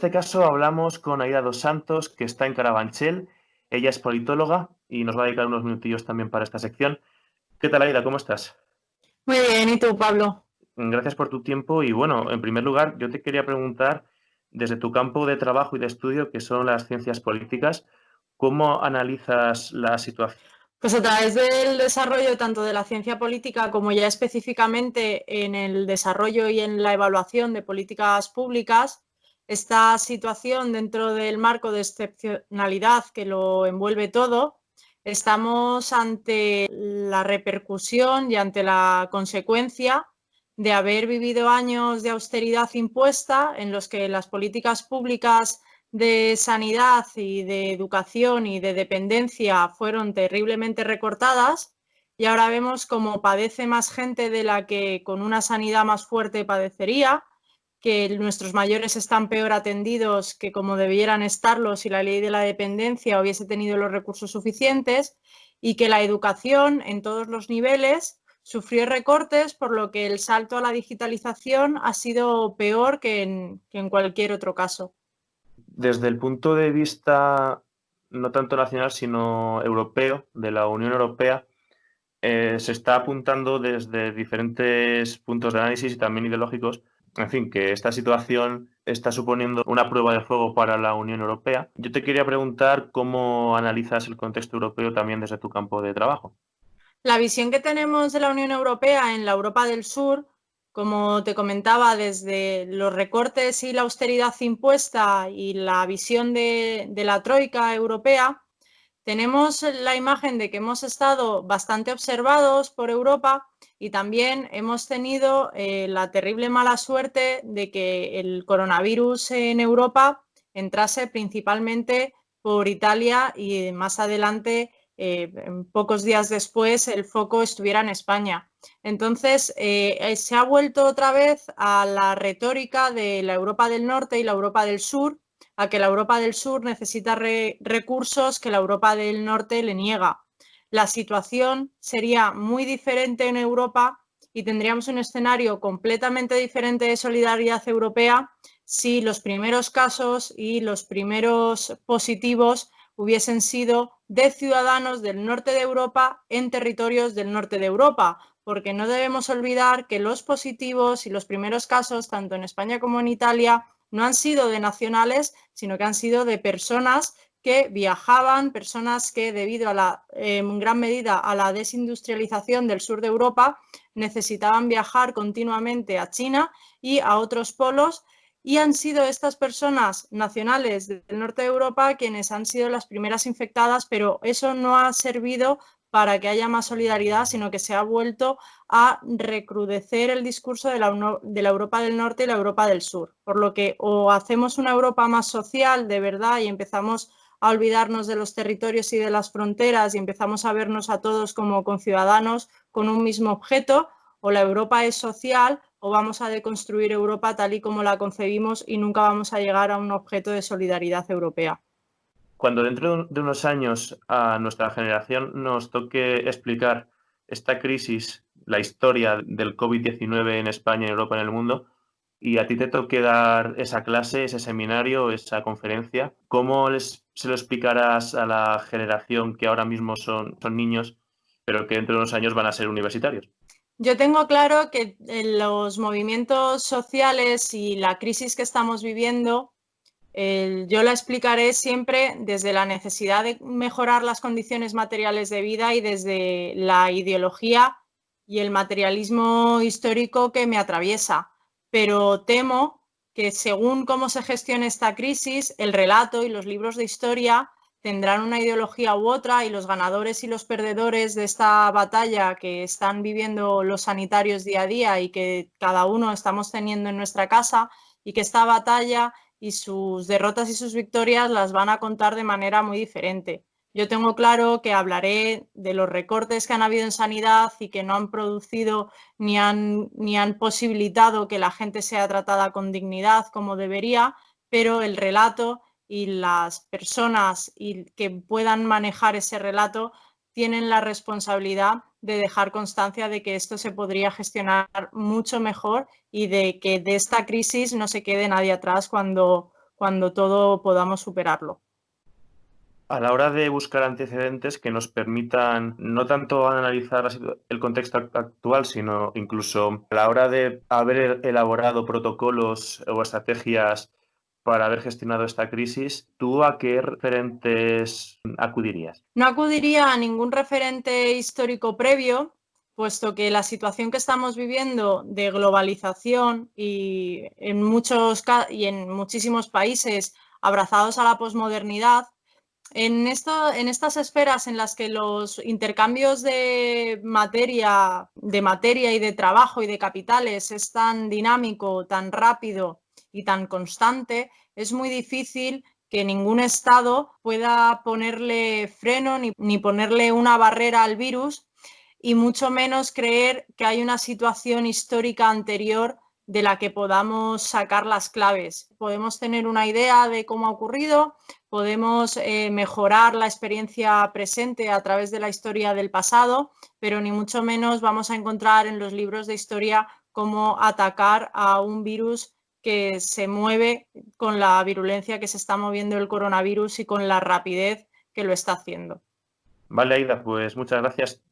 este caso hablamos con Aida dos Santos, que está en Carabanchel. Ella es politóloga y nos va a dedicar unos minutillos también para esta sección. ¿Qué tal, Aida? ¿Cómo estás? Muy bien, ¿y tú, Pablo? Gracias por tu tiempo y bueno, en primer lugar, yo te quería preguntar, desde tu campo de trabajo y de estudio, que son las ciencias políticas, ¿cómo analizas la situación? Pues a través del desarrollo tanto de la ciencia política como ya específicamente en el desarrollo y en la evaluación de políticas públicas, esta situación dentro del marco de excepcionalidad que lo envuelve todo, estamos ante la repercusión y ante la consecuencia de haber vivido años de austeridad impuesta en los que las políticas públicas de sanidad y de educación y de dependencia fueron terriblemente recortadas y ahora vemos cómo padece más gente de la que con una sanidad más fuerte padecería, que nuestros mayores están peor atendidos que como debieran estarlo si la ley de la dependencia hubiese tenido los recursos suficientes y que la educación en todos los niveles sufrió recortes, por lo que el salto a la digitalización ha sido peor que en cualquier otro caso. Desde el punto de vista no tanto nacional, sino europeo, de la Unión Europea, se está apuntando desde diferentes puntos de análisis y también ideológicos, en fin, que esta situación está suponiendo una prueba de fuego para la Unión Europea. Yo te quería preguntar cómo analizas el contexto europeo también desde tu campo de trabajo. La visión que tenemos de la Unión Europea en la Europa del Sur, como te comentaba, desde los recortes y la austeridad impuesta y la visión de la Troika europea, tenemos la imagen de que hemos estado bastante observados por Europa y también hemos tenido la terrible mala suerte de que el coronavirus en Europa entrase principalmente por Italia y más adelante, pocos días después, el foco estuviera en España. Entonces, se ha vuelto otra vez a la retórica de la Europa del Norte y la Europa del Sur, a que la Europa del Sur necesita recursos que la Europa del Norte le niega. La situación sería muy diferente en Europa y tendríamos un escenario completamente diferente de solidaridad europea si los primeros casos y los primeros positivos hubiesen sido de ciudadanos del norte de Europa en territorios del norte de Europa, porque no debemos olvidar que los positivos y los primeros casos, tanto en España como en Italia, no han sido de nacionales, sino que han sido de personas que viajaban, personas que debido a en gran medida a la desindustrialización del sur de Europa necesitaban viajar continuamente a China y a otros polos, y han sido estas personas nacionales del norte de Europa quienes han sido las primeras infectadas, pero eso no ha servido para que haya más solidaridad, sino que se ha vuelto a recrudecer el discurso de la Europa del Norte y la Europa del Sur. Por lo que o hacemos una Europa más social de verdad y empezamos a olvidarnos de los territorios y de las fronteras y empezamos a vernos a todos como conciudadanos con un mismo objeto, o la Europa es social o vamos a deconstruir Europa tal y como la concebimos y nunca vamos a llegar a un objeto de solidaridad europea. Cuando dentro de unos años a nuestra generación nos toque explicar esta crisis, la historia del COVID-19 en España, en Europa, en el mundo, y a ti te toque dar esa clase, ese seminario, esa conferencia, ¿cómo se lo explicarás a la generación que ahora mismo son niños, pero que dentro de unos años van a ser universitarios? Yo tengo claro que los movimientos sociales y la crisis que estamos viviendo, yo la explicaré siempre desde la necesidad de mejorar las condiciones materiales de vida y desde la ideología y el materialismo histórico que me atraviesa. Pero temo que según cómo se gestione esta crisis, el relato y los libros de historia tendrán una ideología u otra y los ganadores y los perdedores de esta batalla que están viviendo los sanitarios día a día y que cada uno estamos teniendo en nuestra casa, y que esta batalla y sus derrotas y sus victorias las van a contar de manera muy diferente. Yo tengo claro que hablaré de los recortes que han habido en sanidad y que no han producido ni han posibilitado que la gente sea tratada con dignidad como debería, pero el relato y las personas que puedan manejar ese relato tienen la responsabilidad de dejar constancia de que esto se podría gestionar mucho mejor y de que de esta crisis no se quede nadie atrás cuando cuando todo podamos superarlo. A la hora de buscar antecedentes que nos permitan no tanto analizar el contexto actual, sino incluso a la hora de haber elaborado protocolos o estrategias para haber gestionado esta crisis, ¿tú a qué referentes acudirías? No acudiría a ningún referente histórico previo, puesto que la situación que estamos viviendo de globalización y en muchísimos países abrazados a la posmodernidad, en estas esferas en las que los intercambios de materia y de trabajo y de capitales es tan dinámico, tan rápido y tan constante, es muy difícil que ningún Estado pueda ponerle freno ni ponerle una barrera al virus, y mucho menos creer que hay una situación histórica anterior de la que podamos sacar las claves. Podemos tener una idea de cómo ha ocurrido, podemos mejorar la experiencia presente a través de la historia del pasado, pero ni mucho menos vamos a encontrar en los libros de historia cómo atacar a un virus que se mueve con la virulencia que se está moviendo el coronavirus y con la rapidez que lo está haciendo. Vale, Aida, pues muchas gracias.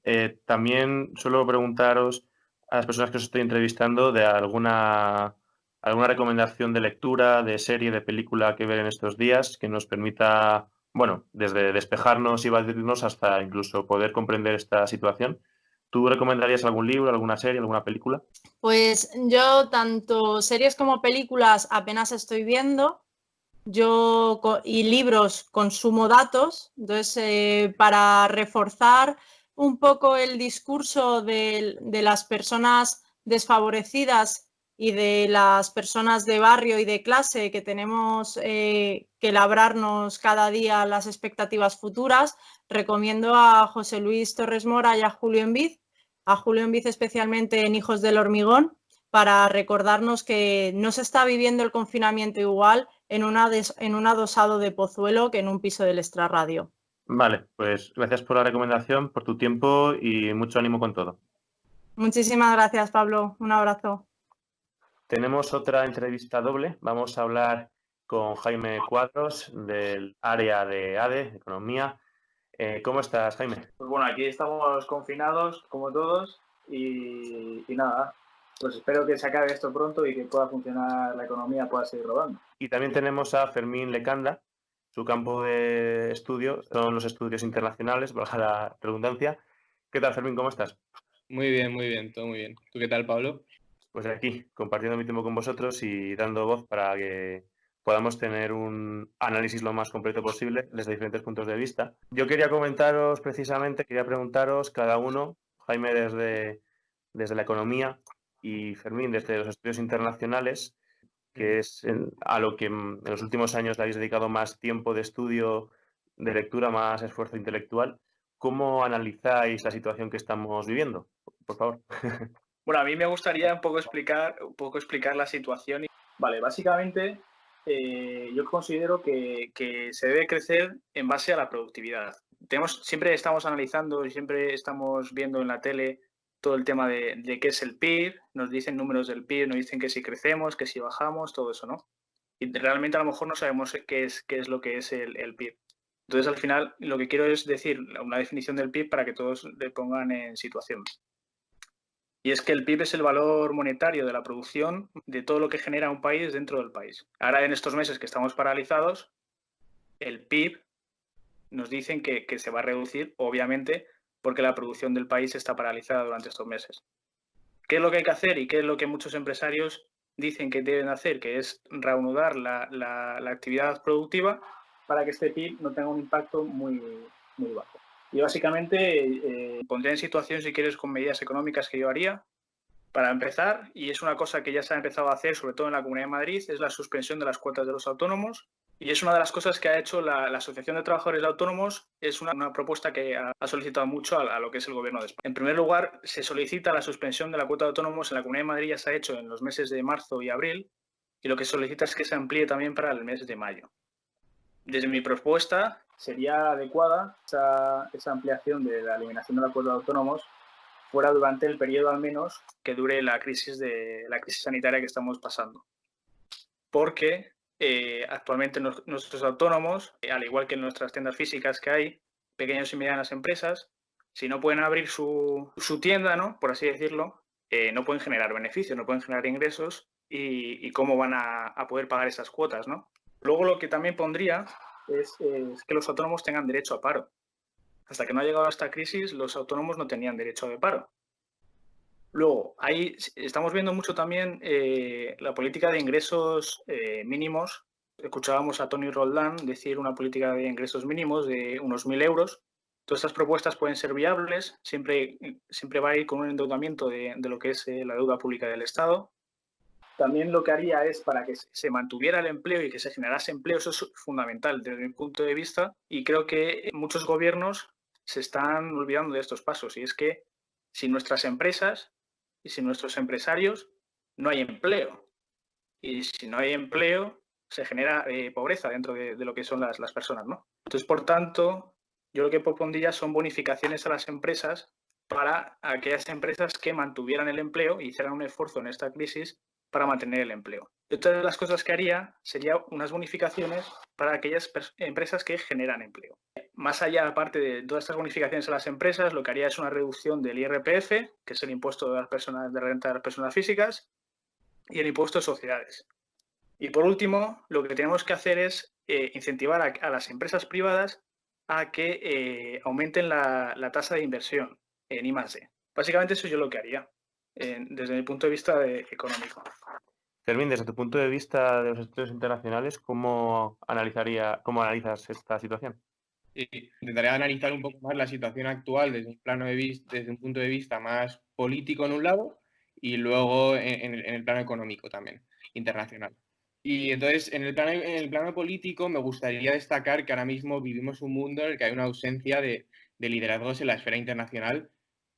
También suelo preguntaros a las personas que os estoy entrevistando de alguna recomendación de lectura, de serie, de película que ver en estos días que nos permita, bueno, desde despejarnos y evadirnos hasta incluso poder comprender esta situación. ¿Tú recomendarías algún libro, alguna serie, alguna película? Pues yo tanto series como películas apenas estoy viendo. Y libros consumo datos, entonces para reforzar un poco el discurso de las personas desfavorecidas y de las personas de barrio y de clase que tenemos que labrarnos cada día las expectativas futuras, recomiendo a José Luis Torres Mora y a Julio Enviz especialmente en Hijos del Hormigón, para recordarnos que no se está viviendo el confinamiento igual en un adosado de Pozuelo que en un piso del extrarradio. Vale, pues gracias por la recomendación, por tu tiempo y mucho ánimo con todo. Muchísimas gracias, Pablo. Un abrazo. Tenemos otra entrevista doble. Vamos a hablar con Jaime Cuadros del área de ADE, Economía. ¿Cómo estás, Jaime? Pues bueno, aquí estamos confinados, como todos, y nada, pues espero que se acabe esto pronto y que pueda funcionar la economía, pueda seguir rodando. Y también tenemos a Fermín Lecanda. Su campo de estudio son los estudios internacionales, valga la redundancia. ¿Qué tal, Fermín? ¿Cómo estás? Muy bien, todo muy bien. ¿Tú qué tal, Pablo? Pues aquí, compartiendo mi tiempo con vosotros y dando voz para que podamos tener un análisis lo más completo posible desde diferentes puntos de vista. Yo quería quería preguntaros cada uno, Jaime desde la economía y Fermín desde los estudios internacionales, que es a lo que en los últimos años le habéis dedicado más tiempo de estudio, de lectura, más esfuerzo intelectual. ¿Cómo analizáis la situación que estamos viviendo? Por favor. Bueno, a mí me gustaría un poco explicar la situación. Vale, básicamente yo considero que se debe crecer en base a la productividad. Siempre estamos analizando y siempre estamos viendo en la tele todo el tema de qué es el PIB, nos dicen números del PIB, nos dicen que si crecemos, que si bajamos, todo eso, ¿no? Y realmente a lo mejor no sabemos qué es lo que es el PIB. Entonces, al final, lo que quiero es decir una definición del PIB para que todos le pongan en situación. Y es que el PIB es el valor monetario de la producción de todo lo que genera un país dentro del país. Ahora, en estos meses que estamos paralizados, el PIB nos dicen que se va a reducir, obviamente, porque la producción del país está paralizada durante estos meses. ¿Qué es lo que hay que hacer y qué es lo que muchos empresarios dicen que deben hacer? Que es reanudar la actividad productiva para que este PIB no tenga un impacto muy bajo. Y básicamente pondría en situación, si quieres, con medidas económicas que yo haría. Para empezar, y es una cosa que ya se ha empezado a hacer, sobre todo en la Comunidad de Madrid, es la suspensión de las cuotas de los autónomos. Y es una de las cosas que ha hecho la Asociación de Trabajadores Autónomos. Es una propuesta que ha solicitado mucho a lo que es el Gobierno de España. En primer lugar, se solicita la suspensión de la cuota de autónomos. En la Comunidad de Madrid ya se ha hecho en los meses de marzo y abril, y lo que se solicita es que se amplíe también para el mes de mayo. Desde mi propuesta, sería adecuada esa ampliación de la eliminación de la cuota de autónomos fuera durante el periodo al menos que dure la crisis sanitaria que estamos pasando. Porque actualmente nuestros autónomos, al igual que en nuestras tiendas físicas que hay, pequeñas y medianas empresas, si no pueden abrir su tienda, ¿no?, por así decirlo, no pueden generar beneficios, no pueden generar ingresos y cómo van a poder pagar esas cuotas, ¿no? Luego lo que también pondría es que los autónomos tengan derecho a paro. Hasta que no ha llegado esta crisis, los autónomos no tenían derecho de paro. Luego, ahí estamos viendo mucho también la política de ingresos mínimos. Escuchábamos a Tony Roldán decir una política de ingresos mínimos de unos 1.000 euros. Todas estas propuestas pueden ser viables, siempre va a ir con un endeudamiento de lo que es la deuda pública del Estado. También lo que haría es, para que se mantuviera el empleo y que se generase empleo, eso es fundamental desde mi punto de vista, y creo que muchos gobiernos se están olvidando de estos pasos, y es que sin nuestras empresas y sin nuestros empresarios no hay empleo, y si no hay empleo se genera pobreza dentro de lo que son las personas, ¿no? Entonces, por tanto, yo lo que propondría son bonificaciones a las empresas para aquellas empresas que mantuvieran el empleo y hicieran un esfuerzo en esta crisis para mantener el empleo. Y otra de las cosas que haría sería unas bonificaciones para aquellas empresas que generan empleo. Más allá, aparte de todas estas bonificaciones a las empresas, lo que haría es una reducción del IRPF, que es el impuesto de de renta de las personas físicas, y el impuesto de sociedades. Y por último, lo que tenemos que hacer es incentivar a las empresas privadas a que aumenten la tasa de inversión en I+D. Básicamente eso yo lo que haría desde mi punto de vista económico. Fermín, desde tu punto de vista de los estudios internacionales, ¿cómo analizas esta situación? Intentaré analizar un poco más la situación actual desde un punto de vista más político en un lado y luego en el plano económico también, internacional. Y entonces, en el plano político me gustaría destacar que ahora mismo vivimos un mundo en el que hay una ausencia de liderazgos en la esfera internacional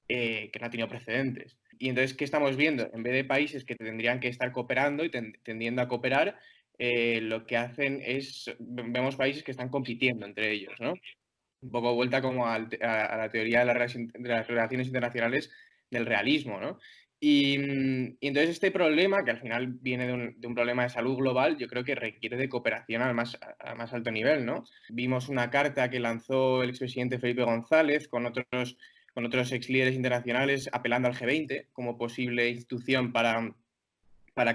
que no ha tenido precedentes. Y entonces, ¿qué estamos viendo? En vez de países que tendrían que estar cooperando y tendiendo a cooperar, lo que hacen es, vemos países que están compitiendo entre ellos, ¿no? Un poco vuelta como a la teoría de las relaciones internacionales del realismo, ¿no? Y entonces este problema, que al final viene de un problema de salud global, yo creo que requiere de cooperación al más alto nivel, ¿no? Vimos una carta que lanzó el expresidente Felipe González con otros ex líderes internacionales apelando al G20 como posible institución para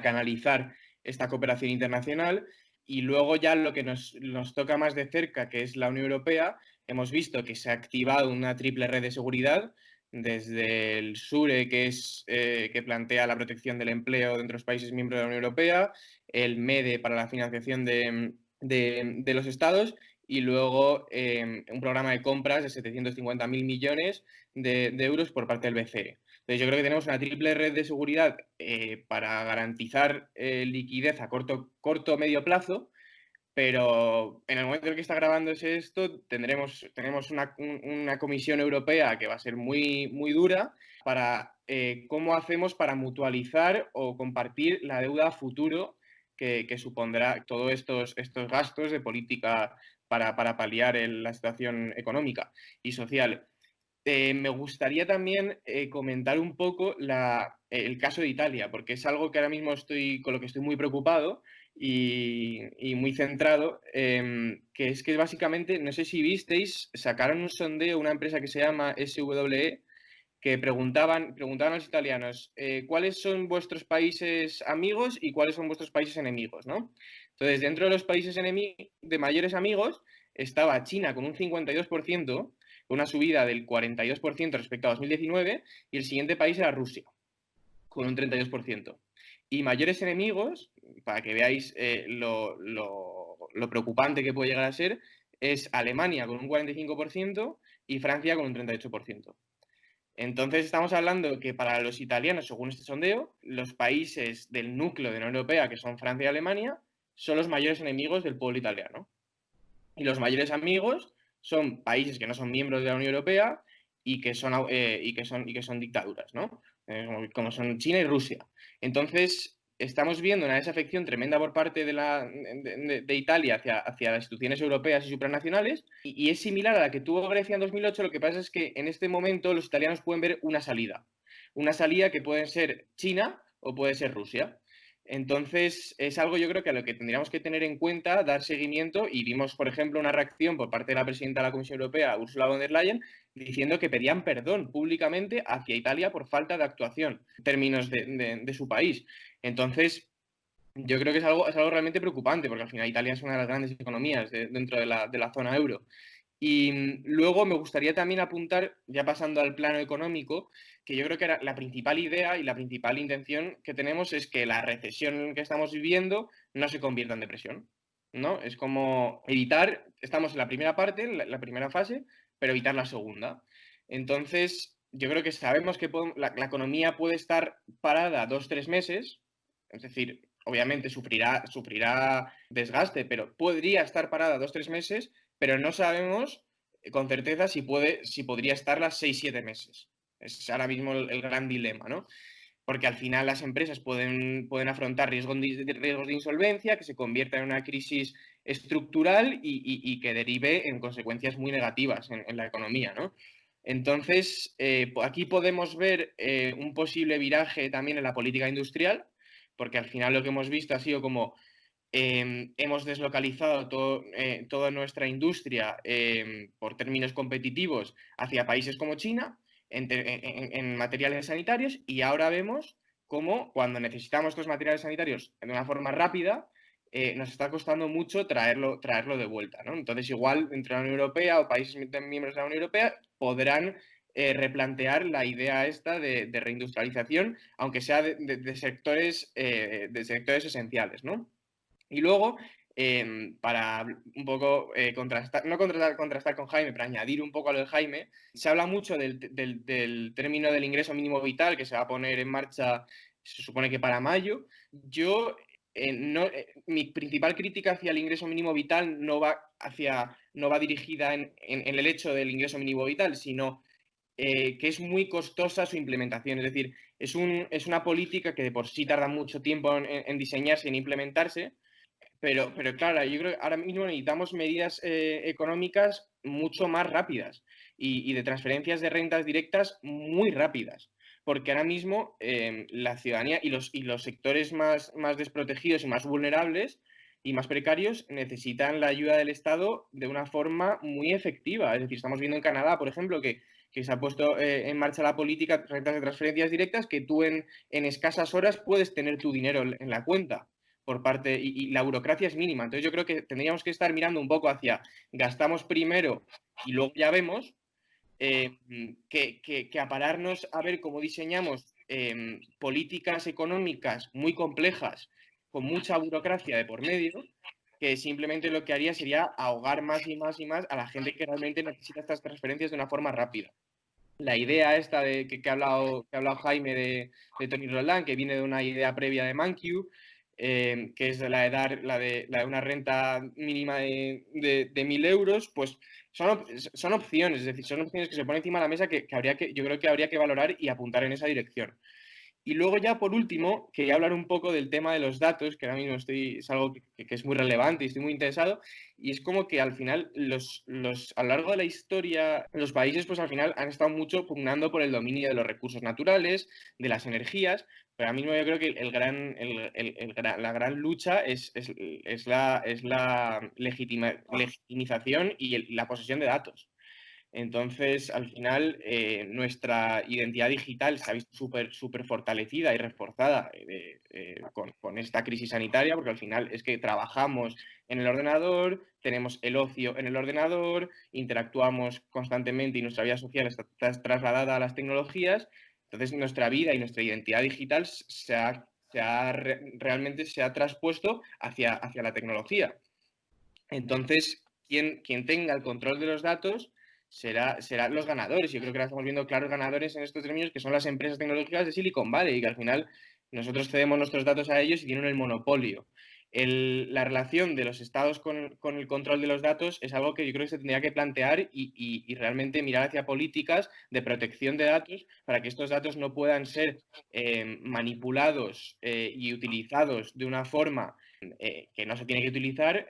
canalizar esta cooperación internacional. Y luego ya lo que nos toca más de cerca, que es la Unión Europea, hemos visto que se ha activado una triple red de seguridad, desde el SURE, que plantea la protección del empleo dentro de los países miembros de la Unión Europea, el MEDE para la financiación de los estados, y luego un programa de compras de 750.000 millones de euros por parte del BCE. Entonces, yo creo que tenemos una triple red de seguridad para garantizar liquidez a corto o medio plazo, pero en el momento en el que está grabándose esto, tenemos una Comisión Europea que va a ser muy, muy dura para cómo hacemos para mutualizar o compartir la deuda a futuro que supondrá todos estos gastos de política para paliar la situación económica y social. Me gustaría también comentar un poco el caso de Italia, porque es algo que ahora mismo con lo que estoy muy preocupado y muy centrado, que es que básicamente, no sé si visteis, sacaron un sondeo, una empresa que se llama SWE, que preguntaban a los italianos cuáles son vuestros países amigos y cuáles son vuestros países enemigos, ¿no? Entonces, dentro de los países de mayores amigos estaba China con un 52%, una subida del 42% respecto a 2019, y el siguiente país era Rusia, con un 32%. Y mayores enemigos, para que veáis lo preocupante que puede llegar a ser, es Alemania con un 45% y Francia con un 38%. Entonces estamos hablando que para los italianos, según este sondeo, los países del núcleo de la Unión Europea, que son Francia y Alemania, son los mayores enemigos del pueblo italiano. Y los mayores amigos son países que no son miembros de la Unión Europea y que son dictaduras, ¿no? Como son China y Rusia. Entonces, estamos viendo una desafección tremenda por parte de Italia hacia las instituciones europeas y supranacionales, y es similar a la que tuvo Grecia en 2008. Lo que pasa es que en este momento los italianos pueden ver una salida que puede ser China o puede ser Rusia. Entonces, es algo yo creo que a lo que tendríamos que tener en cuenta, dar seguimiento, y vimos, por ejemplo, una reacción por parte de la presidenta de la Comisión Europea, Ursula von der Leyen, diciendo que pedían perdón públicamente hacia Italia por falta de actuación en términos de su país. Entonces, yo creo que es algo realmente preocupante, porque al final Italia es una de las grandes economías dentro de la zona euro. Y luego me gustaría también apuntar, ya pasando al plano económico, que yo creo que la principal idea y la principal intención que tenemos es que la recesión que estamos viviendo no se convierta en depresión, ¿no? Es como evitar, estamos en la primera parte, en la primera fase, pero evitar la segunda. Entonces, yo creo que sabemos que la economía puede estar parada 2-3 meses, es decir, obviamente sufrirá desgaste, pero podría estar parada 2-3 meses, pero no sabemos con certeza si podría estar las 6-7 meses. Es ahora mismo el gran dilema, ¿no? Porque al final las empresas pueden afrontar riesgos de insolvencia, que se convierta en una crisis estructural y que derive en consecuencias muy negativas en la economía, ¿no? Entonces, aquí podemos ver un posible viraje también en la política industrial, porque al final lo que hemos visto ha sido como hemos deslocalizado toda nuestra industria por términos competitivos hacia países como China en materiales sanitarios, y ahora vemos cómo cuando necesitamos estos materiales sanitarios de una forma rápida, nos está costando mucho traerlo de vuelta, ¿no? Entonces, igual entre la Unión Europea o países miembros de la Unión Europea podrán replantear la idea esta de reindustrialización, aunque sea de sectores esenciales, ¿no? Y luego, para un poco contrastar con Jaime, pero añadir un poco a lo de Jaime, se habla mucho del término del ingreso mínimo vital que se va a poner en marcha, se supone que para mayo. Yo, mi principal crítica hacia el ingreso mínimo vital no va dirigida en el hecho del ingreso mínimo vital, sino que es muy costosa su implementación. Es decir, es una política que de por sí tarda mucho tiempo en diseñarse y en implementarse. Pero claro, yo creo que ahora mismo necesitamos medidas económicas mucho más rápidas y de transferencias de rentas directas muy rápidas, porque ahora mismo la ciudadanía y los sectores más desprotegidos y más vulnerables y más precarios necesitan la ayuda del Estado de una forma muy efectiva. Es decir, estamos viendo en Canadá, por ejemplo, que se ha puesto en marcha la política de rentas de transferencias directas, que tú en escasas horas puedes tener tu dinero en la cuenta por parte, y la burocracia es mínima. Entonces yo creo que tendríamos que estar mirando un poco hacia gastamos primero y luego ya vemos, que a pararnos a ver cómo diseñamos políticas económicas muy complejas, con mucha burocracia de por medio, que simplemente lo que haría sería ahogar más y más y más a la gente que realmente necesita estas transferencias de una forma rápida. La idea esta de que ha hablado Jaime de Tony Roland, que viene de una idea previa de Mankiw, que es la de una renta mínima de 1.000 euros, pues son opciones, es decir, son opciones que se ponen encima de la mesa que yo creo que habría que valorar y apuntar en esa dirección. Y luego ya por último, quería hablar un poco del tema de los datos, que ahora mismo es algo que es muy relevante y estoy muy interesado, y es como que al final a lo largo de la historia, los países pues al final han estado mucho pugnando por el dominio de los recursos naturales, de las energías, pero ahora mismo yo creo que la gran lucha es la legitimización y la posesión de datos. Entonces, al final, nuestra identidad digital se ha visto súper fortalecida y reforzada con esta crisis sanitaria, porque al final es que trabajamos en el ordenador, tenemos el ocio en el ordenador, interactuamos constantemente y nuestra vida social está trasladada a las tecnologías. Entonces, nuestra vida y nuestra identidad digital realmente se ha traspuesto hacia la tecnología. Entonces, quien tenga el control de los datos serán los ganadores. Yo creo que ahora estamos viendo claros ganadores en estos términos, que son las empresas tecnológicas de Silicon Valley, y que al final nosotros cedemos nuestros datos a ellos y tienen el monopolio. La relación de los estados con el control de los datos es algo que yo creo que se tendría que plantear y realmente mirar hacia políticas de protección de datos para que estos datos no puedan ser manipulados y utilizados de una forma que no se tiene que utilizar,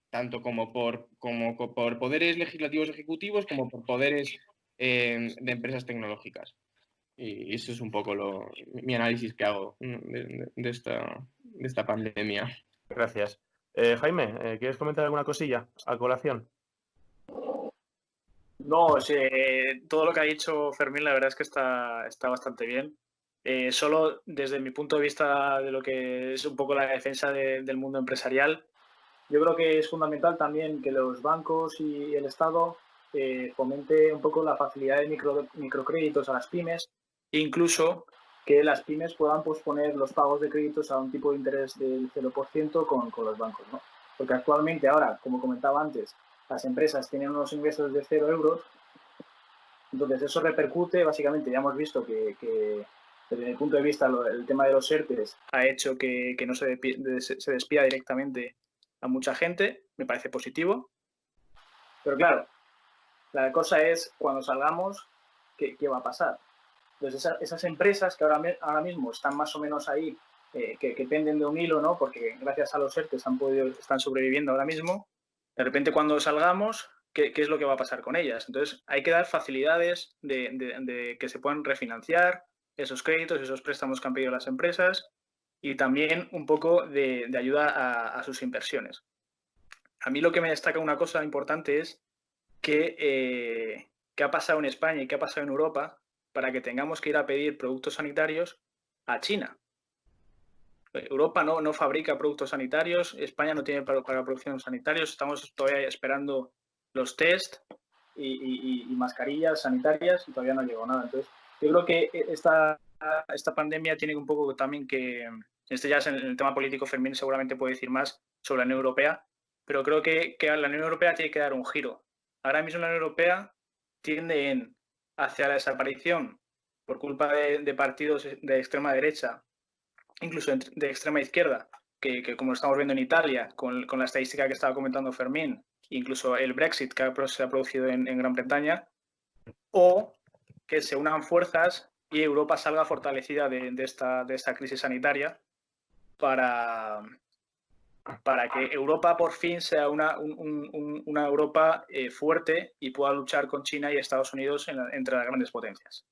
tanto como por poderes legislativos ejecutivos como por poderes de empresas tecnológicas. Y eso es un poco mi análisis que hago de esta pandemia. Gracias. Jaime, ¿quieres comentar alguna cosilla a colación? No, todo lo que ha dicho Fermín, la verdad es que está bastante bien. Solo desde mi punto de vista de lo que es un poco la defensa del mundo empresarial, yo creo que es fundamental también que los bancos y el Estado fomente un poco la facilidad de microcréditos a las pymes, e incluso que las pymes puedan posponer los pagos de créditos a un tipo de interés del 0% con los bancos, ¿no? Porque actualmente ahora, como comentaba antes, las empresas tienen unos ingresos de 0 euros, entonces eso repercute, básicamente ya hemos visto que desde mi punto de vista el tema de los ERTES ha hecho que no se despida directamente a mucha gente, me parece positivo, pero claro, la cosa es cuando salgamos, ¿qué va a pasar? Entonces esas empresas que ahora mismo están más o menos ahí, que penden de un hilo, ¿no? Porque gracias a los ERTES están sobreviviendo ahora mismo, de repente cuando salgamos, ¿qué es lo que va a pasar con ellas? Entonces hay que dar facilidades de que se puedan refinanciar esos créditos, esos préstamos que han pedido las empresas, y también un poco de ayuda a sus inversiones. A mí lo que me destaca una cosa importante es qué ha pasado en España y qué ha pasado en Europa para que tengamos que ir a pedir productos sanitarios a China. Europa no fabrica productos sanitarios, España no tiene para producción sanitarios, estamos todavía esperando los test y mascarillas sanitarias y todavía no llegó nada. Entonces, yo creo que esta pandemia tiene un poco también que, ya es en el tema político, Fermín seguramente puede decir más sobre la Unión Europea, pero creo que la Unión Europea tiene que dar un giro. Ahora mismo la Unión Europea tiende hacia la desaparición por culpa de partidos de extrema derecha, incluso de extrema izquierda, que como estamos viendo en Italia, con la estadística que estaba comentando Fermín, incluso el Brexit que se ha producido en Gran Bretaña, o que se unan fuerzas y Europa salga fortalecida de esta crisis sanitaria para que Europa por fin sea una Europa fuerte y pueda luchar con China y Estados Unidos entre las grandes potencias.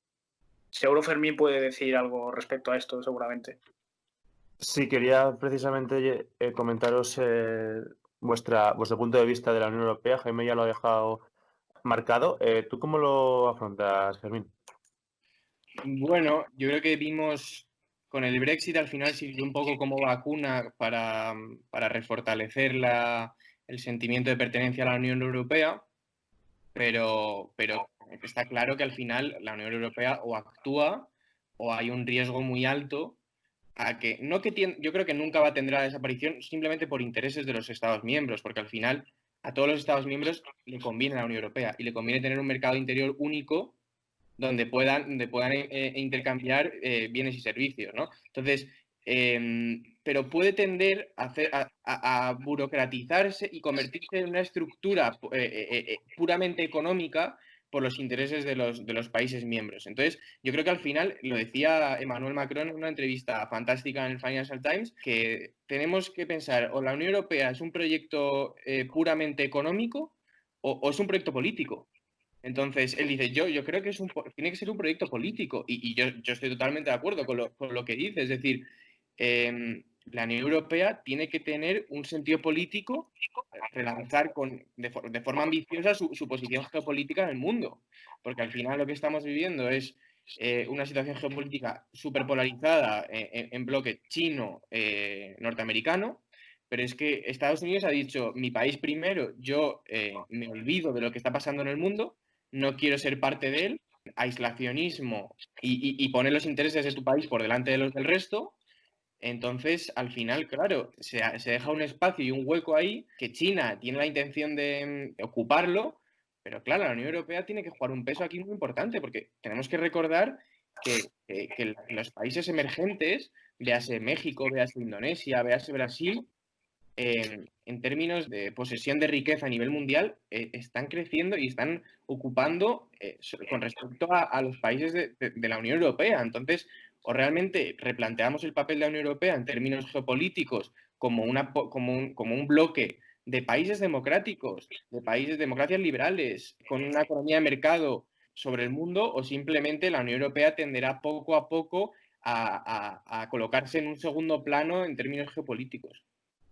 Seguro Fermín puede decir algo respecto a esto, seguramente. Sí, quería precisamente comentaros vuestro punto de vista de la Unión Europea. Jaime ya lo ha dejado marcado. ¿Tú cómo lo afrontas, Fermín? Bueno, yo creo que vimos con el Brexit al final sirvió un poco como vacuna para refortalecer el sentimiento de pertenencia a la Unión Europea, pero está claro que al final la Unión Europea o actúa o hay un riesgo muy alto a que, yo creo que nunca va a tender a la desaparición simplemente por intereses de los Estados miembros, porque al final a todos los Estados miembros le conviene la Unión Europea y le conviene tener un mercado interior único donde puedan intercambiar bienes y servicios, ¿no? Entonces, pero puede tender a burocratizarse y convertirse en una estructura puramente económica por los intereses de los países miembros. Entonces, yo creo que al final, lo decía Emmanuel Macron en una entrevista fantástica en el Financial Times, que tenemos que pensar, o la Unión Europea es un proyecto puramente económico o es un proyecto político. Entonces, él dice, yo creo que tiene que ser un proyecto político y yo estoy totalmente de acuerdo con lo que dice. Es decir, la Unión Europea tiene que tener un sentido político, relanzar de forma ambiciosa su posición geopolítica en el mundo. Porque al final lo que estamos viviendo es una situación geopolítica súper polarizada en bloque chino-norteamericano. Pero es que Estados Unidos ha dicho, mi país primero, yo me olvido de lo que está pasando en el mundo, no quiero ser parte de él, aislacionismo y poner los intereses de tu país por delante de los del resto. Entonces, al final, claro, se deja un espacio y un hueco ahí que China tiene la intención de ocuparlo, pero claro, la Unión Europea tiene que jugar un peso aquí muy importante porque tenemos que recordar que los países emergentes, véase México, véase Indonesia, véase Brasil, en términos de posesión de riqueza a nivel mundial, están creciendo y están ocupando con respecto a los países de la Unión Europea. Entonces, o realmente replanteamos el papel de la Unión Europea en términos geopolíticos como un bloque de países democráticos, de democracias liberales, con una economía de mercado sobre el mundo, o simplemente la Unión Europea tenderá poco a poco a colocarse en un segundo plano en términos geopolíticos.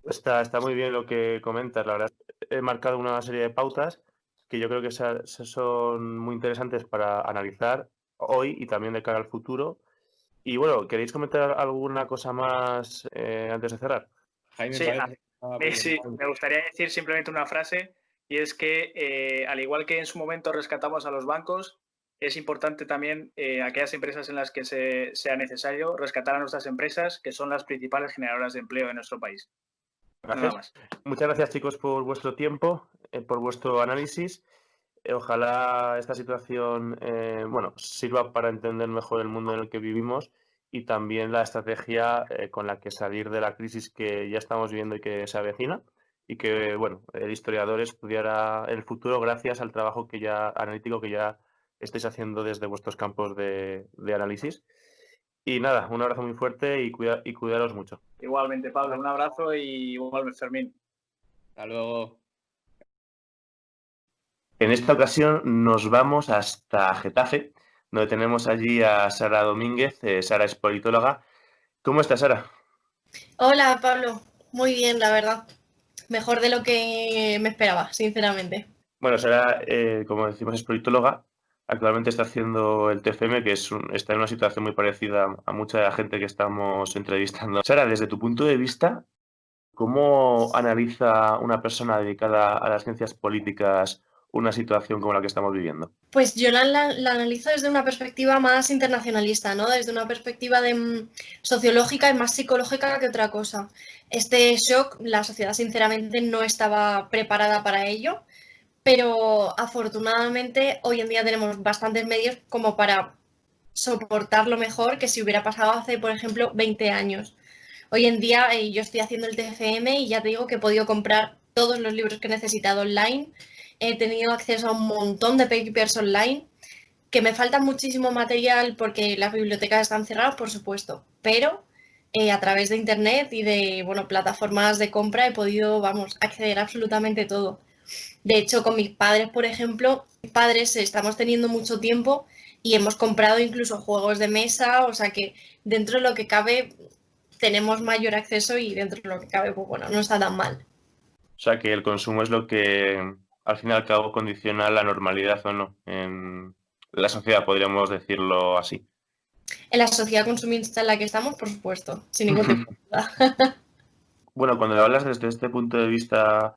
Está muy bien lo que comentas, la verdad. He marcado una serie de pautas que yo creo que son muy interesantes para analizar hoy y también de cara al futuro. Y bueno, ¿queréis comentar alguna cosa más antes de cerrar? Jaime, Sí, parece. me gustaría decir simplemente una frase, y es que al igual que en su momento rescatamos a los bancos, es importante también aquellas empresas en las que sea necesario rescatar a nuestras empresas, que son las principales generadoras de empleo en nuestro país. Gracias. Nada más. Muchas gracias, chicos, por vuestro tiempo, por vuestro análisis. Ojalá esta situación sirva para entender mejor el mundo en el que vivimos y también la estrategia con la que salir de la crisis que ya estamos viviendo y que se avecina, y que el historiador estudiará el futuro gracias al trabajo analítico que ya estáis haciendo desde vuestros campos de análisis. Y nada, un abrazo muy fuerte y cuidaros mucho. Igualmente, Pablo, un abrazo y igualmente, Fermín. Hasta luego. En esta ocasión nos vamos hasta Getafe, donde tenemos allí a Sara Domínguez. Sara es politóloga. ¿Cómo estás, Sara? Hola, Pablo. Muy bien, la verdad. Mejor de lo que me esperaba, sinceramente. Bueno, Sara, como decimos, es politóloga. Actualmente está haciendo el TFM, que está en una situación muy parecida a mucha de la gente que estamos entrevistando. Sara, desde tu punto de vista, ¿cómo analiza una persona dedicada a las ciencias políticas una situación como la que estamos viviendo? Pues yo la analizo desde una perspectiva más internacionalista, ¿no? Desde una perspectiva sociológica y más psicológica que otra cosa. Este shock, la sociedad sinceramente no estaba preparada para ello, pero afortunadamente hoy en día tenemos bastantes medios como para soportarlo mejor que si hubiera pasado hace, por ejemplo, 20 años. Hoy en día yo estoy haciendo el TFM y ya te digo que he podido comprar todos los libros que he necesitado online. He tenido acceso a un montón de papers online, que me falta muchísimo material porque las bibliotecas están cerradas, por supuesto, pero a través de internet y de plataformas de compra he podido, acceder a absolutamente todo. De hecho, con mis padres, por ejemplo, mis padres estamos teniendo mucho tiempo y hemos comprado incluso juegos de mesa, o sea que dentro de lo que cabe tenemos mayor acceso y dentro de lo que cabe, pues bueno, no está tan mal. O sea, que el consumo es lo que, al fin y al cabo, condiciona la normalidad o no en la sociedad, podríamos decirlo así. En la sociedad consumista en la que estamos, por supuesto, sin ningún tipo de duda. Bueno, cuando hablas desde este punto de vista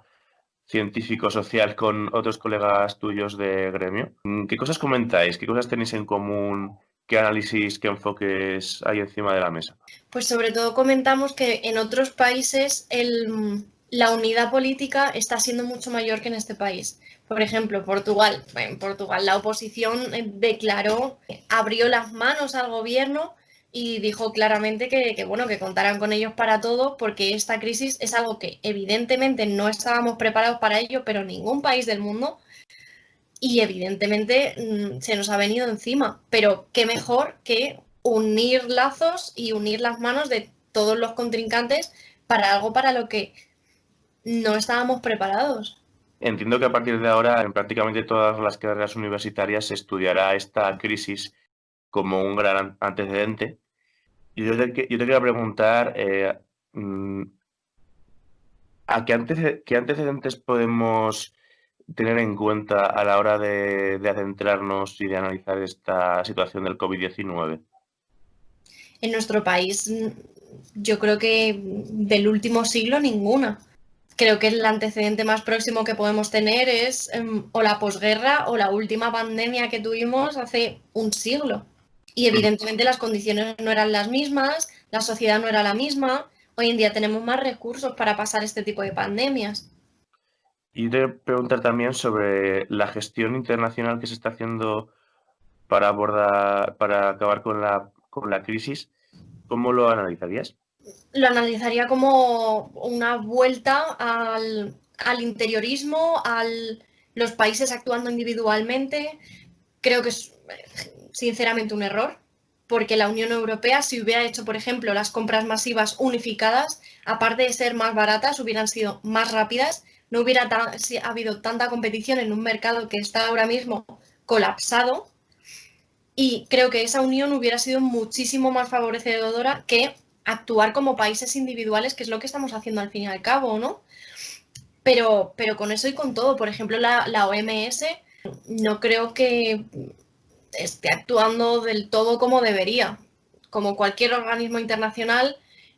científico-social con otros colegas tuyos de gremio, ¿qué cosas comentáis? ¿Qué cosas tenéis en común? ¿Qué análisis, qué enfoques hay encima de la mesa? Pues sobre todo comentamos que en otros países la unidad política está siendo mucho mayor que en este país. Por ejemplo, Portugal. En Portugal la oposición abrió las manos al gobierno y dijo claramente que contaran con ellos para todo, porque esta crisis es algo que evidentemente no estábamos preparados para ello, pero ningún país del mundo, y evidentemente se nos ha venido encima. Pero qué mejor que unir lazos y unir las manos de todos los contrincantes para algo para lo que no estábamos preparados. Entiendo que a partir de ahora, en prácticamente todas las carreras universitarias, se estudiará esta crisis como un gran antecedente. Y yo te quería preguntar, ¿qué antecedentes podemos tener en cuenta a la hora de adentrarnos y de analizar esta situación del COVID-19? En nuestro país, yo creo que del último siglo ninguna. Creo que el antecedente más próximo que podemos tener es o la posguerra o la última pandemia que tuvimos hace un siglo. Y evidentemente las condiciones no eran las mismas, la sociedad no era la misma. Hoy en día tenemos más recursos para pasar este tipo de pandemias. Y te preguntar también sobre la gestión internacional que se está haciendo para acabar con la crisis. ¿Cómo lo analizarías? Lo analizaría como una vuelta al interiorismo, a los países actuando individualmente. Creo que es sinceramente un error, porque la Unión Europea, si hubiera hecho, por ejemplo, las compras masivas unificadas, aparte de ser más baratas, hubieran sido más rápidas, no hubiera habido tanta competición en un mercado que está ahora mismo colapsado. Y creo que esa unión hubiera sido muchísimo más favorecedora que actuar como países individuales, que es lo que estamos haciendo al fin y al cabo, ¿no? Pero con eso y con todo, por ejemplo, la OMS no creo que esté actuando del todo como debería. Como cualquier organismo internacional,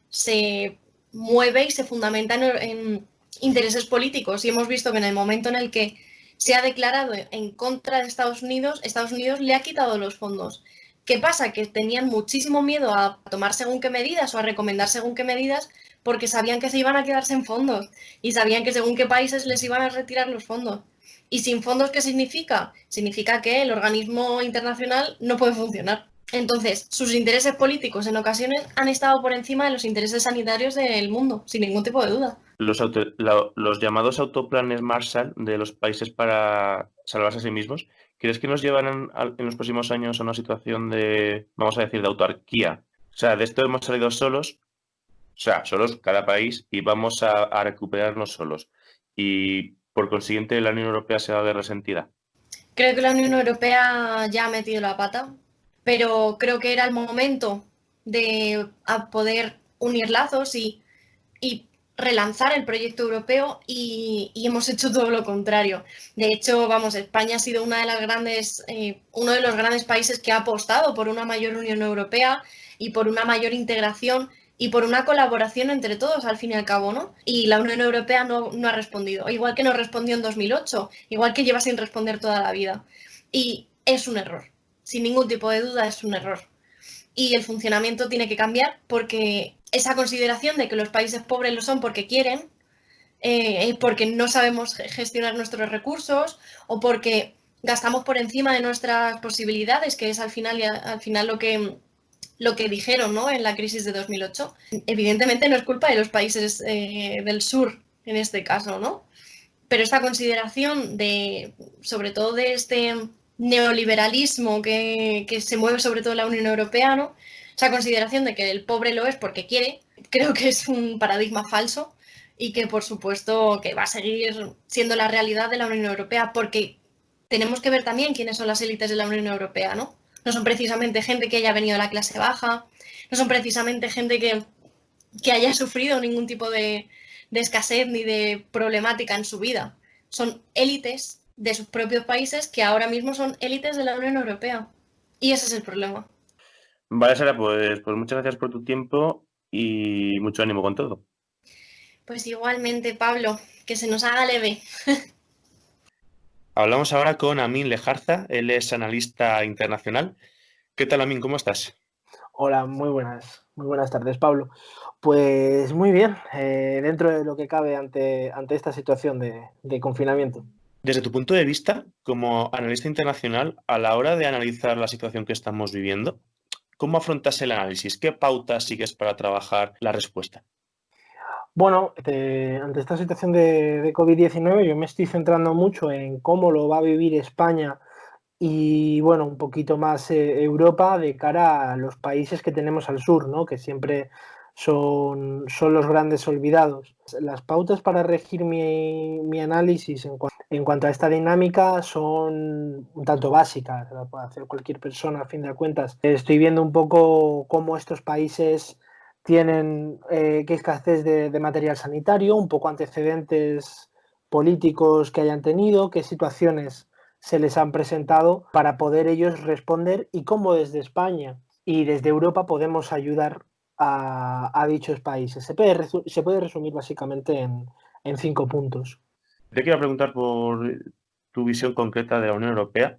se mueve y se fundamenta en intereses políticos. Y hemos visto que en el momento en el que se ha declarado en contra de Estados Unidos le ha quitado los fondos. ¿Qué pasa? Que tenían muchísimo miedo a tomar según qué medidas o a recomendar según qué medidas porque sabían que se iban a quedar sin fondos y sabían que según qué países les iban a retirar los fondos. ¿Y sin fondos qué significa? Significa que el organismo internacional no puede funcionar. Entonces, sus intereses políticos en ocasiones han estado por encima de los intereses sanitarios del mundo, sin ningún tipo de duda. Los llamados autoplanes Marshall de los países para salvarse a sí mismos, ¿crees que nos llevarán en los próximos años a una situación de, vamos a decir, de autarquía? O sea, de esto hemos salido solos, o sea, solos cada país, y vamos a recuperarnos solos. Y por consiguiente la Unión Europea se va a ver resentida. Creo que la Unión Europea ya ha metido la pata, pero creo que era el momento de poder unir lazos y relanzar el proyecto europeo y hemos hecho todo lo contrario. De hecho, vamos, España ha sido uno de los grandes países que ha apostado por una mayor Unión Europea y por una mayor integración y por una colaboración entre todos, al fin y al cabo, ¿no? Y la Unión Europea no ha respondido, igual que no respondió en 2008, igual que lleva sin responder toda la vida. Y es un error, sin ningún tipo de duda es un error. Y el funcionamiento tiene que cambiar porque esa consideración de que los países pobres lo son porque quieren, porque no sabemos gestionar nuestros recursos o porque gastamos por encima de nuestras posibilidades, que es al final lo que dijeron, ¿no?, en la crisis de 2008. Evidentemente no es culpa de los países del sur en este caso, ¿no? Pero esta consideración sobre todo de este neoliberalismo que se mueve sobre todo en la Unión Europea, ¿no?, esa consideración de que el pobre lo es porque quiere, creo que es un paradigma falso y que por supuesto que va a seguir siendo la realidad de la Unión Europea, porque tenemos que ver también quiénes son las élites de la Unión Europea, ¿no? No son precisamente gente que haya venido de la clase baja, no son precisamente gente que haya sufrido ningún tipo de escasez ni de problemática en su vida. Son élites de sus propios países que ahora mismo son élites de la Unión Europea. Y ese es el problema. Vale, Sara, pues muchas gracias por tu tiempo y mucho ánimo con todo. Pues igualmente, Pablo, que se nos haga leve. Hablamos ahora con Amin Lejarza, él es analista internacional. ¿Qué tal, Amin? ¿Cómo estás? Hola, muy buenas tardes, Pablo. Pues muy bien, dentro de lo que cabe ante esta situación de confinamiento. Desde tu punto de vista, como analista internacional, a la hora de analizar la situación que estamos viviendo, ¿cómo afrontas el análisis? ¿Qué pautas sigues para trabajar la respuesta? Bueno, ante esta situación de COVID-19 yo me estoy centrando mucho en cómo lo va a vivir España y, bueno, un poquito más Europa de cara a los países que tenemos al sur, ¿no?, que siempre son los grandes olvidados. Las pautas para regir mi análisis en cuanto a esta dinámica son un tanto básicas, la puede hacer cualquier persona a fin de cuentas. Estoy viendo un poco cómo estos países tienen qué escasez de material sanitario, un poco antecedentes políticos que hayan tenido, qué situaciones se les han presentado para poder ellos responder y cómo desde España y desde Europa podemos ayudar a dichos países. Se puede resumir básicamente en 5 puntos. Te quiero preguntar por tu visión concreta de la Unión Europea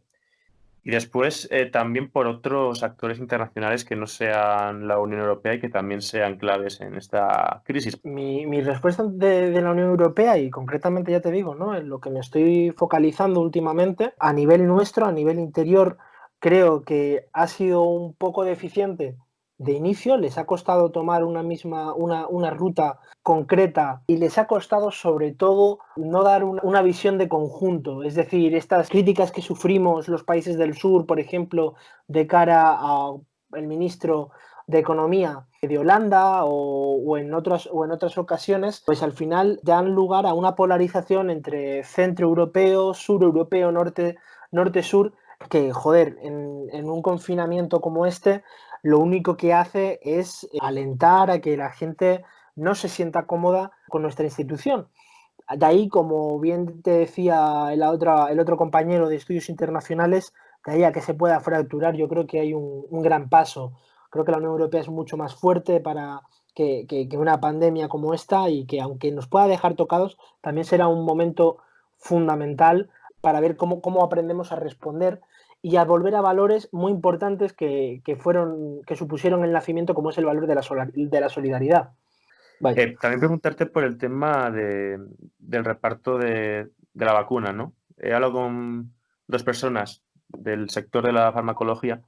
y después también por otros actores internacionales que no sean la Unión Europea y que también sean claves en esta crisis. Mi respuesta de la Unión Europea, y concretamente ya te digo, ¿no?, en lo que me estoy focalizando últimamente, a nivel nuestro, a nivel interior, creo que ha sido un poco deficiente de inicio, les ha costado tomar una ruta concreta y les ha costado sobre todo no dar una visión de conjunto, es decir, estas críticas que sufrimos los países del sur, por ejemplo, de cara al ministro de Economía de Holanda o en otras ocasiones, pues al final dan lugar a una polarización entre centro europeo, sur europeo, norte-sur, que, joder, en un confinamiento como este, lo único que hace es alentar a que la gente no se sienta cómoda con nuestra institución. De ahí, como bien te decía el otro compañero de estudios internacionales, de ahí a que se pueda fracturar, yo creo que hay un gran paso. Creo que la Unión Europea es mucho más fuerte para que una pandemia como esta, y que aunque nos pueda dejar tocados, también será un momento fundamental para ver cómo aprendemos a responder y a volver a valores muy importantes que supusieron el nacimiento, como es el valor de la solidaridad. También preguntarte por el tema del reparto de la vacuna, ¿no? He hablado con 2 personas del sector de la farmacología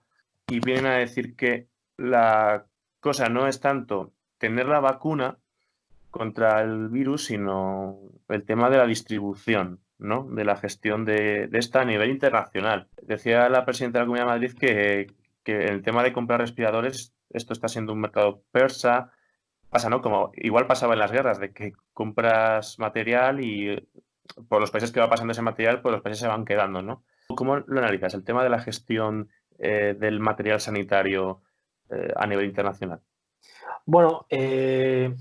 y vienen a decir que la cosa no es tanto tener la vacuna contra el virus, sino el tema de la distribución, ¿no? De la gestión de esta a nivel internacional. Decía la presidenta de la Comunidad de Madrid que el tema de comprar respiradores, esto está siendo un mercado persa. Pasa, ¿no? Como igual pasaba en las guerras, de que compras material y por los países que va pasando ese material, pues los países se van quedando, ¿no? ¿Cómo lo analizas? El tema de la gestión del material sanitario a nivel internacional. Bueno, el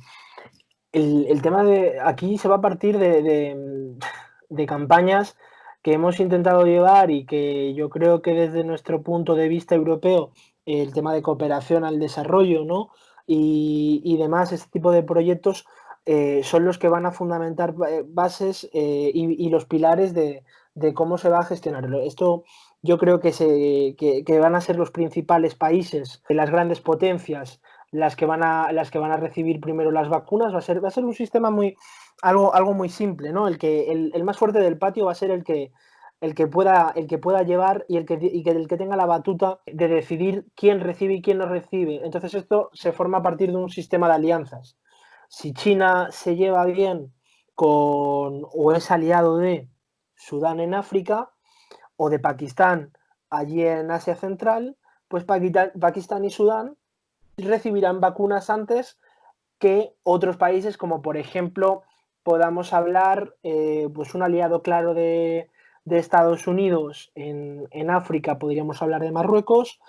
tema de aquí se va a partir de campañas que hemos intentado llevar, y que yo creo que desde nuestro punto de vista europeo, el tema de cooperación al desarrollo, ¿no? y demás, este tipo de proyectos son los que van a fundamentar bases y los pilares de cómo se va a gestionar. Esto yo creo que van a ser los principales países, las grandes potencias, las que van a recibir primero las vacunas. Va a ser un sistema algo muy simple, ¿no? El más fuerte del patio va a ser el que pueda llevar, y el que tenga la batuta de decidir quién recibe y quién no recibe. Entonces esto se forma a partir de un sistema de alianzas. Si China se lleva bien o es aliado de Sudán en África, o de Pakistán allí en Asia Central, pues Pakistán y Sudán recibirán vacunas antes que otros países, como por ejemplo podamos hablar, pues un aliado claro de Estados Unidos en África, podríamos hablar de Marruecos,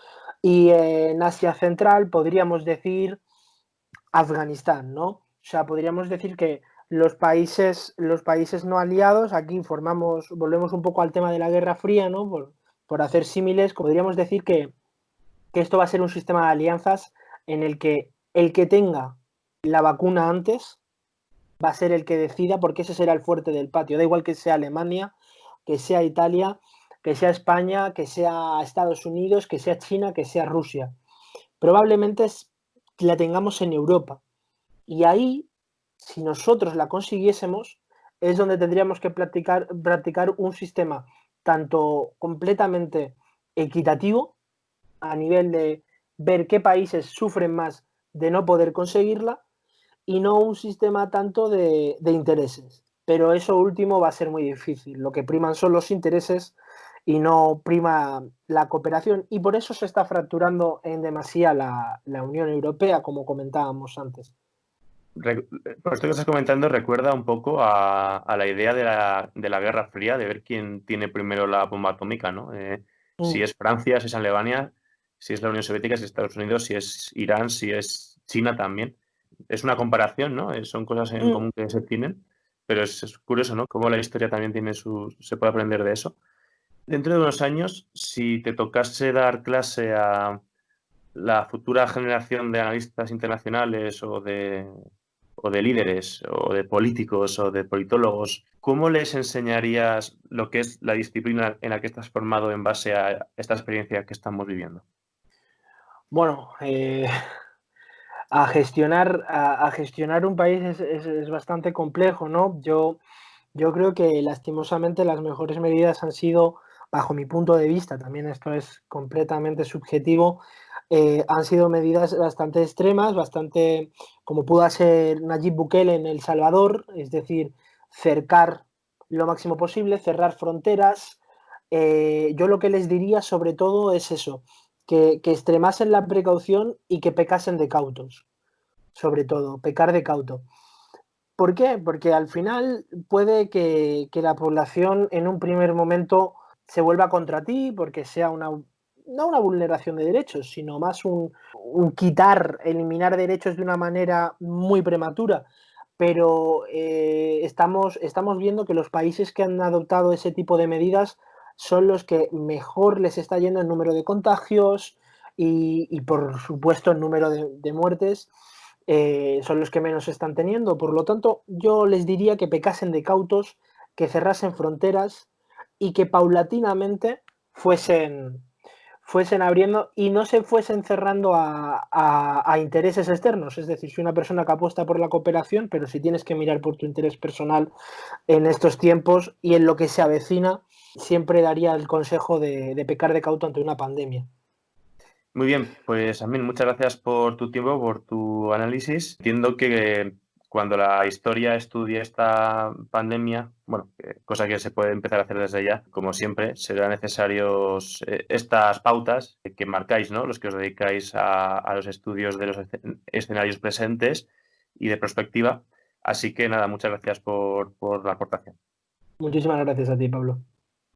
y en Asia Central podríamos decir Afganistán, ¿no? O sea, podríamos decir que los países no aliados, aquí volvemos un poco al tema de la Guerra Fría, ¿no? Por hacer símiles, podríamos decir que esto va a ser un sistema de alianzas en el que tenga la vacuna antes va a ser el que decida, porque ese será el fuerte del patio. Da igual que sea Alemania, que sea Italia, que sea España, que sea Estados Unidos, que sea China, que sea Rusia. Probablemente la tengamos en Europa. Y ahí, si nosotros la consiguiésemos, es donde tendríamos que practicar un sistema tanto completamente equitativo, a nivel de ver qué países sufren más de no poder conseguirla, y no un sistema tanto de intereses. Pero eso último va a ser muy difícil. Lo que priman son los intereses y no prima la cooperación, y por eso se está fracturando en demasía la Unión Europea, como comentábamos antes. Por esto que estás comentando recuerda un poco a la idea de la Guerra Fría, de ver quién tiene primero la bomba atómica, ¿no? Si es Francia, si es Alemania, si es la Unión Soviética, si es Estados Unidos, si es Irán, si es China también. Es una comparación, ¿no? Son cosas en común que se tienen, pero es curioso, ¿no? Cómo la historia también se puede aprender de eso. Dentro de unos años, si te tocase dar clase a la futura generación de analistas internacionales o de líderes o de políticos o de politólogos, ¿cómo les enseñarías lo que es la disciplina en la que estás formado en base a esta experiencia que estamos viviendo? Bueno, a gestionar un país es bastante complejo, ¿no? Yo creo que lastimosamente las mejores medidas han sido, bajo mi punto de vista, también esto es completamente subjetivo, han sido medidas bastante extremas, bastante, como pudo ser Nayib Bukele en El Salvador, es decir, cercar lo máximo posible, cerrar fronteras. Yo lo que les diría sobre todo es eso, que extremasen la precaución y que pecasen de cautos, sobre todo, pecar de cauto. ¿Por qué? Porque al final puede que la población en un primer momento se vuelva contra ti, porque sea una una vulneración de derechos, sino más un eliminar derechos de una manera muy prematura. Pero estamos viendo que los países que han adoptado ese tipo de medidas son los que mejor les está yendo el número de contagios y por supuesto, el número de muertes. Son los que menos están teniendo. Por lo tanto, yo les diría que pecasen de cautos, que cerrasen fronteras y que paulatinamente fuesen abriendo y no se fuesen cerrando a intereses externos. Es decir, soy una persona que apuesta por la cooperación, pero si tienes que mirar por tu interés personal en estos tiempos y en lo que se avecina, siempre daría el consejo de pecar de cauto ante una pandemia. Muy bien, pues Amin, muchas gracias por tu tiempo, por tu análisis. Entiendo que cuando la historia estudie esta pandemia, bueno, cosa que se puede empezar a hacer desde ya, como siempre, serán necesarios estas pautas que marcáis, ¿no? Los que os dedicáis a los estudios de los escenarios presentes y de prospectiva. Así que nada, muchas gracias por la aportación. Muchísimas gracias a ti, Pablo.